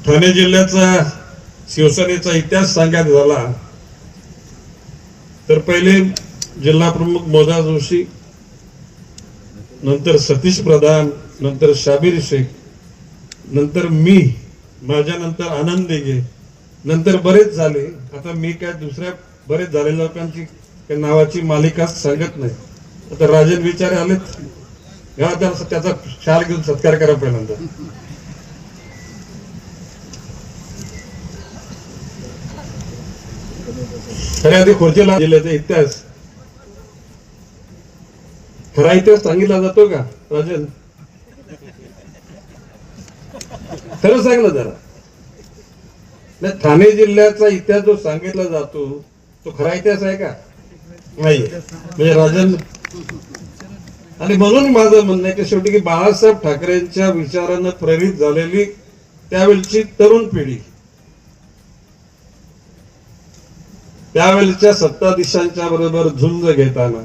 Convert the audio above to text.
ठाणे जिल्ह्याचा शिवसेनेचा इतिहास सांगायचा झाला तर पहिले जिल्हा प्रमुख मोदा जोशी, नंतर सतीश प्रधान, नंतर शाबीर शेख, नंतर मी, माझ्यानंतर आनंद दिघे, नंतर बरेच झाले. आता मी काय दुसऱ्या बरेच झालेल्या लोकांची नावाची मालिकाच सांगत नाही. आता राजन विचारे आलेत, त्याचा शाल घेऊन सत्कार करा पहिल्यांदा. खऱ्या आधी खोजेला जिल्ह्याचा इतिहास, खरा इतिहास सांगितला जातो का राजन? खरं सांग ना जरा. ठाणे जिल्ह्याचा इतिहास जो सांगितला जातो तो खरा इतिहास आहे का? नाही. म्हणजे राजन, आणि म्हणून माझं म्हणणं आहे की शेवटी की बाळासाहेब ठाकरेंच्या विचारानं प्रेरित झालेली त्यावेळची तरुण पिढी, त्यावेळच्या सत्ताधीशांच्या बरोबर झुंज घेताना